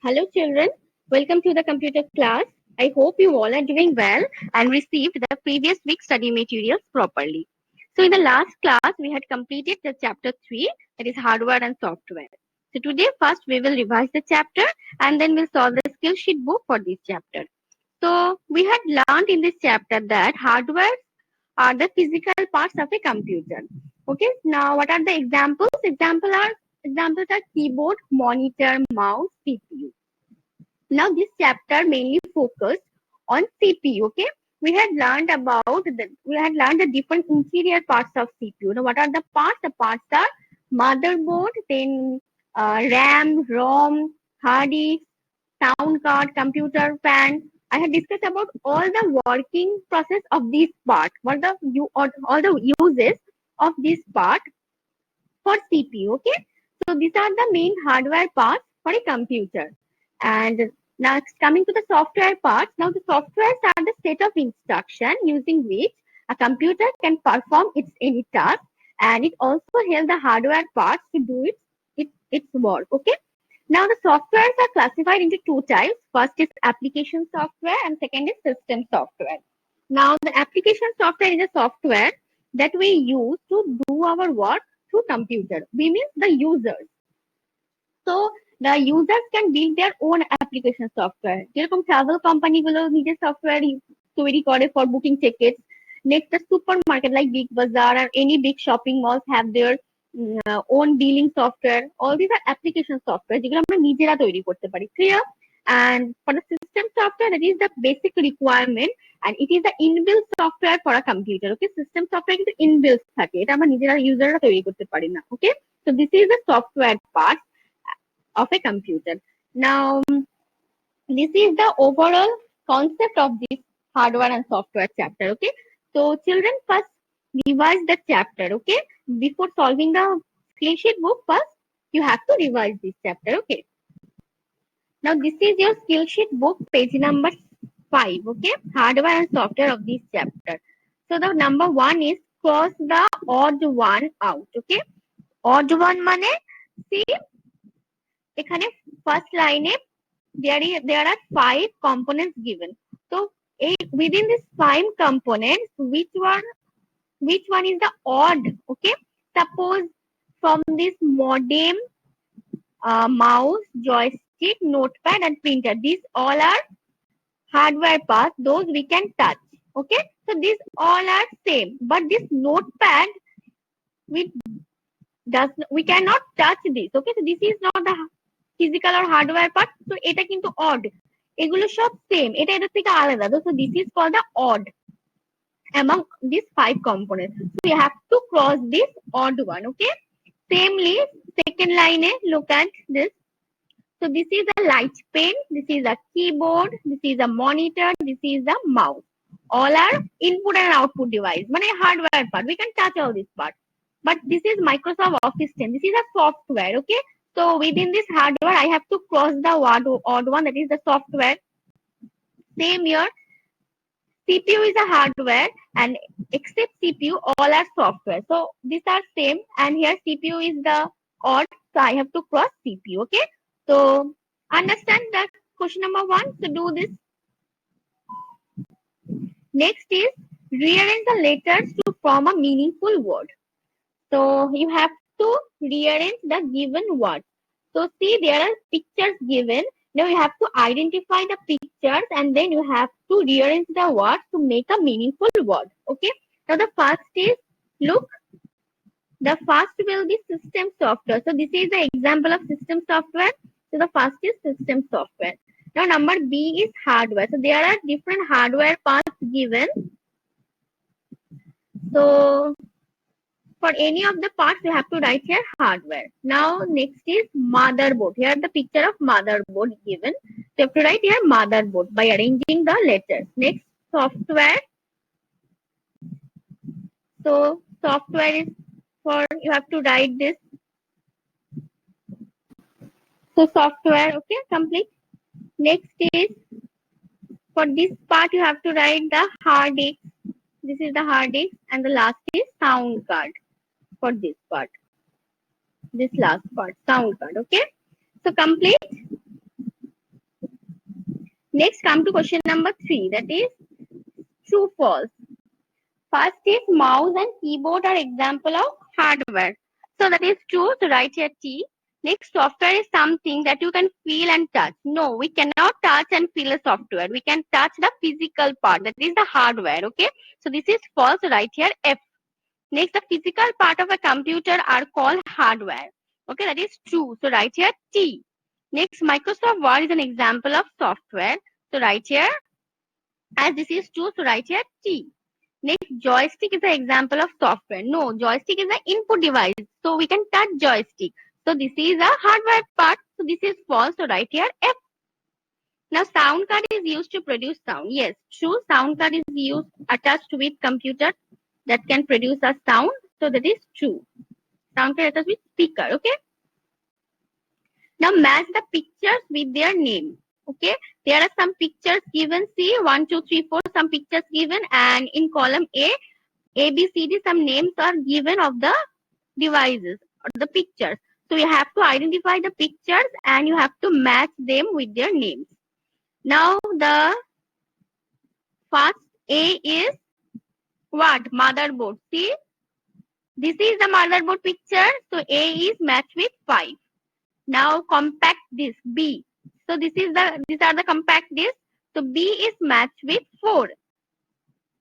Hello, children. Welcome to the computer class. I hope you all are doing well and received the previous week's study materials properly. So, in the last class, we had completed the chapter 3, that is hardware and software. So, today, first, we will revise the chapter and then we'll solve the skill sheet book for this chapter. So, we had learned in this chapter that hardware are the physical parts of a computer. Okay, now what are the examples? Examples are keyboard, monitor, mouse, CPU. Now this chapter mainly focused on CPU. Okay, we had learned the different interior parts of CPU. Now what are the parts? The parts are motherboard, then RAM, ROM, hard disk, sound card, computer fan. I have discussed about all the working process of this part. All the uses of this part for CPU. Okay, so these are the main hardware parts for a computer. And next, coming to the software parts. Now, the softwares are the set of instruction using which a computer can perform any task, and it also helps the hardware parts to do its work. Okay. Now, the softwares are classified into two types. First is application software, and second is system software. Now, the application software is a software that we use to do our work through computer. We mean the users. So the users can build their own application software. যেরকম travel company গুলো নিজের software তৈরি করে for booking tickets. Next, the supermarket like Big Bazaar or any big shopping malls have their own billing software. All these are application software যেগুলো আমরা নিজেরা তৈরি করতে পারি. Clear? And for the system software, that is the basic requirement and it is the inbuilt software for a computer. Okay, system software কিন্তু inbuilt থাকে, এটা আমরা নিজেরা userরা তৈরি করতে পারি না. Okay, so this is the software part of a computer. Now, this is the overall concept of this hardware and software chapter. Okay, so children, first revise the chapter. Okay, before solving the skill sheet book, first you have to revise this chapter. Okay, now this is your skill sheet book, page number 5. Okay, hardware and software of this chapter. So the number 1 is cross the odd one out. Okay, odd one মানে see এখানে first line there are 5 components given. So within these 5 components, which one is the odd? Okay, suppose from this modem, mouse, joystick, notepad, and printer. These all are hardware parts. Those we can touch. Okay, so these all are same, but this notepad we cannot touch this. Okay, so this is not the physical or hardware part. So এটা কিন্তু odd. এগুলো সব same. এটা এটার থেকে আলাদা. So this is called the odd among these 5 components. So you have to cross this odd one. Okay. Samely, second line, look at this. So this is a light pen. This is a keyboard. This is a monitor. This is a mouse. All are input and output device. মানে hardware part. We can touch all this part. But this is Microsoft Office 10. This is a software. Okay. So within this hardware, I have to cross the odd one, that is the software. Same here, CPU is a hardware and except CPU, all are software. So these are same and here CPU is the odd. So I have to cross CPU. Okay. So understand that question number 1. So do this. Next is rearrange the letters to form a meaningful word. So you have to rearrange the given word. So see, there are pictures given. Now you have to identify the pictures and then you have to rearrange the words to make a meaningful word. Okay. Now the first is, look, the first will be system software. So this is the example of system software. So the first is system software. Now number B is hardware. So there are different hardware parts given. So for any of the parts, you have to write here hardware. Now, next is motherboard. Here the picture of motherboard given. So you have to write here motherboard by arranging the letters. Next, software. So software is for, you have to write this. So software, okay, complete. Next is, for this part, you have to write the hard disk. This is the hard disk and the last is sound card. For this part, this last part, sound card. Okay, so complete. Next, come to question number 3, that is true false. First is mouse and keyboard are example of hardware. So that is true. So write here T. Next, software is something that you can feel and touch. No, we cannot touch and feel a software. We can touch the physical part. That is the hardware. Okay. So this is false. So write here F. Next, the physical part of a computer are called hardware. Okay, that is true. So write here T. Next, Microsoft Word is an example of software. So write here, as this is true, so write here T. Next, joystick is an example of software. No, joystick is an input device. So we can touch joystick. So this is a hardware part. So this is false. So write here F. Now sound card is used to produce sound. Yes, true. Sound card is used attached with computer that can produce a sound. So that is true. Sound card attached with speaker. Okay. Now match the pictures with their name. Okay. There are some pictures given. See 1, 2, 3, 4. Some pictures given, and in column A, B, C, D, some names are given of the devices or the pictures. So you have to identify the pictures and you have to match them with their names. Now the first A is what? Motherboard. See, this is the motherboard picture. So A is matched with 5. Now compact disc B. So these are the compact disc. So B is matched with 4.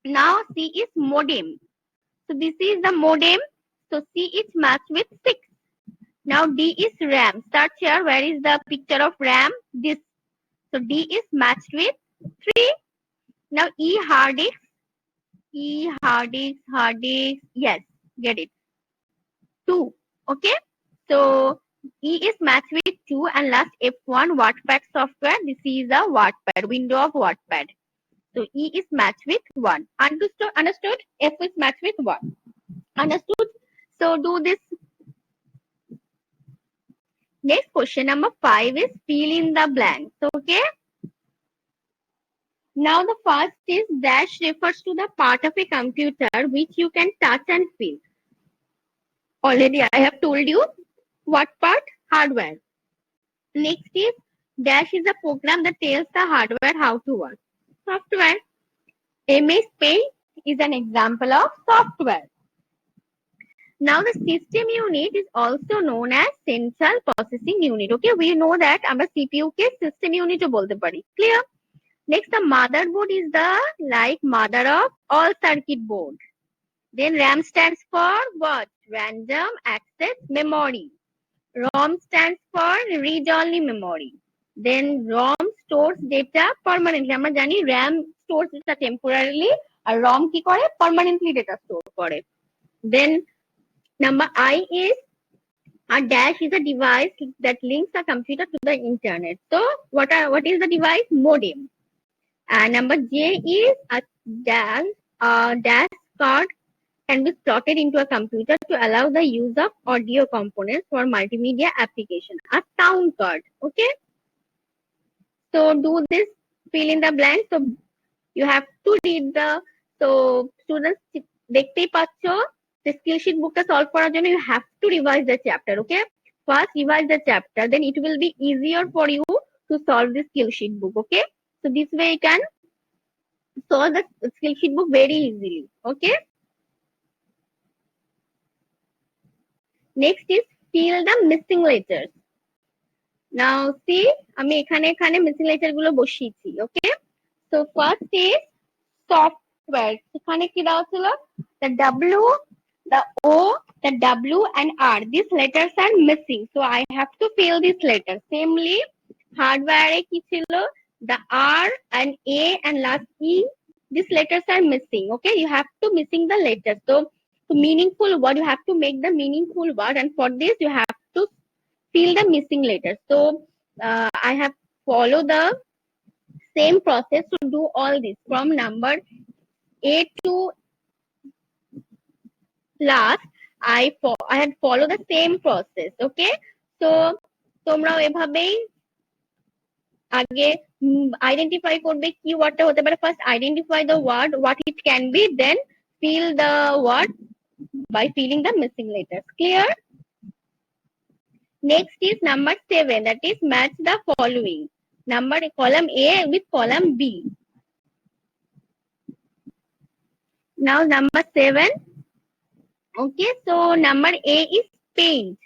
Now C is modem. So this is the modem. So C is matched with 6. Now D is RAM. Start here. Where is the picture of RAM? This. So D is matched with 3. Now E hard disk. E hard disk, hard disk. Yes, get it. 2. Okay. So E is matched with 2, and last F1 Wattpad software. This is a Wattpad, window of Wattpad. So E is matched with 1. Understood? Understood? F is matched with 1. Understood? So do this. Next question number 5 is fill in the blanks. Okay. Now the first is dash refers to the part of a computer which you can touch and feel. Already I have told you what part? Hardware. Next is dash is a program that tells the hardware how to work. Software. MS Paint is an example of software. Now the system unit is also known as central processing unit. Okay, we know that our CPU ke system unit jo bolte pari. Clear? Next, the motherboard is the like mother of all circuit board. Then RAM stands for what? Random access memory. ROM stands for read-only memory. Then ROM stores data permanently. আমরা জানি RAM stores data temporarily আর ROM কি করে? Permanently data store করে. Then number I is a dash is a device that links a computer to the internet. So what is the device? Modem. And number J is a dash card can be slotted into a computer to allow the use of audio components for multimedia application. A sound card. Okay. So do this, fill in the blank. So you have to read the, so students দেখতেই পাচ্ছ the skill sheet book solve করার জন্য you have to revise the chapter. Okay. First revise the chapter, then it will be easier for you to solve the skill sheet book. Okay. So this way you can solve the skill sheet book very easily. Okay. Next is fill the missing letters. Now see, আমি এখানে missing letter গুলো বসিয়েছি. Okay. So first is software. এখানে কি দেওয়া ছিল? The W, the O, the W and R. These letters are missing. So I have to fill these letters. Samely, hardware কি ছিল? The R and A and last E. These letters are missing. Okay. You have to missing the letters. So meaningful word, you have to make the meaningful word, and for this you have to fill the missing letters. So I have followed the same process to do all this from number A to last. I had followed the same process. Okay. So তোমরাও এভাবেই আগে identify করবে কি ওয়ার্ডটা হতে পারে. First identify the word what it can be, then fill the word by filling the missing letters. Clear? Next is number 7, that is match the following. Number column A with column B. Now number 7. Okay, so number A is paint.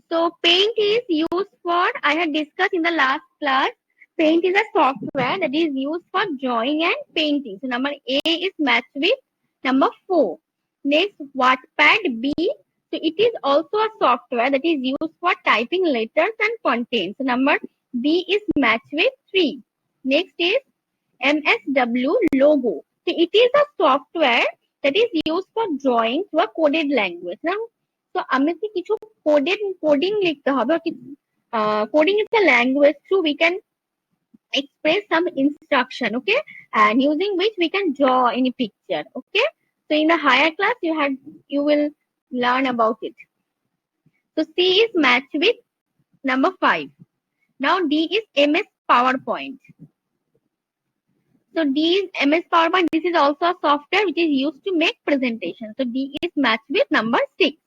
So paint is used for, I had discussed in the last class, paint is a software that is used for drawing and painting. So number A is matched with number 4. Next, Wattpad B. So it is also a software that is used for typing letters and content. So number B is matched with 3. Next is MSW logo. So it is a software that is used for drawing to a coded language. Now, so আমাকে কিছু coding লিখতে হবে, coding is a language through we can express some instruction, okay, and using which we can draw any picture, okay. So in the higher class you will learn about it. So C is matched with number 5. Now D is MS PowerPoint. So D is MS PowerPoint. This is also a software which is used to make presentations. So D is matched with number 6.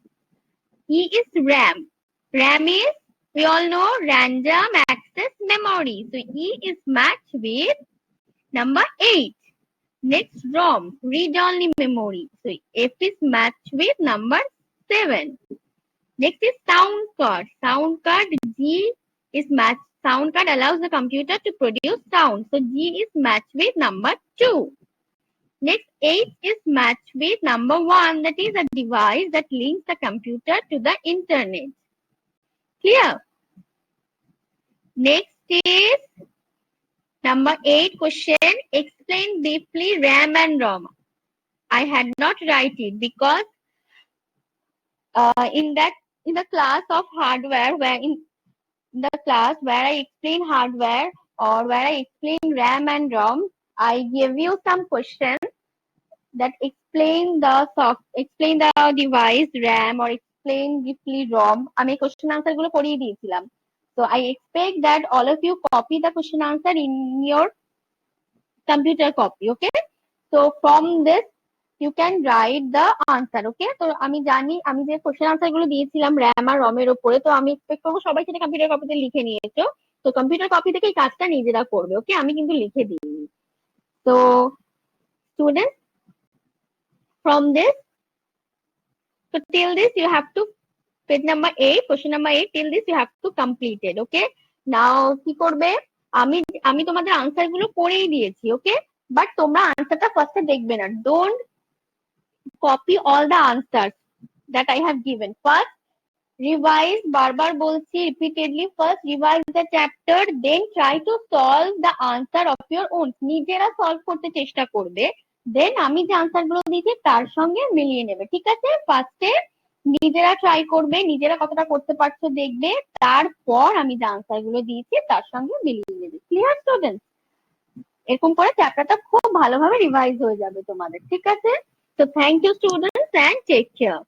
E is RAM. RAM is, we all know, random access memory. So E is matched with number 8. Next, ROM, read-only memory. So F is matched with number 7. Next is sound card. Sound card, G is matched. Sound card allows the computer to produce sound. So G is matched with number 2. Next, 8 is matched with number 1. That is a device that links the computer to the internet. Clear? Next is number 8 question. Explain briefly RAM and ROM. I had not write it because in the class of hardware, where in the class where I explain hardware or where I explain RAM and ROM, I give you some questions that explain the device RAM or explain briefly ROM. আমি question answer গুলো করিয়ে দিয়েছিলাম. So I expect that all of you copy the question answer in your computer copy, okay? So from this you can write the answer, okay? তো আমি জানি আমি যে question answer গুলো দিয়েছিলাম RAM আর ROM এর উপরে, তো আমি expect করবো সবাই সেটা কম্পিউটার কপিতে লিখে নিয়েছো। তো কম্পিউটার কপি থেকে এই কাজটা নিজেরা করবে, ওকে? আমি কিন্তু লিখে দিইনি। So students, from this, so till this you have to page number 8, question number 8, till this you have to complete it, okay? Now কি করবে, আমি তোমাদের আনসার গুলো করেই দিয়েছি, ওকে? বাট তোমরা আনসারটা ফার্স্টে দেখবে না। Don't copy all the answers that I have given. First, revise, barbar bolchi repeatedly. First, revise the chapter, then try to solve the answer of your own. নিজেরা solve করতে চেষ্টা করবে, then আমি যে আনসার গুলো দিয়েছি তার সঙ্গে মিলিয়ে নেবে, ঠিক আছে? ফার্স্টে নিজেরা ট্রাই করবে, নিজেরা কতটা করতে পারছো দেখবে, তারপর আমি যে আনসার গুলো দিয়েছি তার সঙ্গে মিলিয়ে নেবে। Clear student? এরকম করে চ্যাপ্টারটা খুব ভালোভাবে রিভাইজ হয়ে যাবে তোমাদের, ঠিক আছে? So thank you students and take care.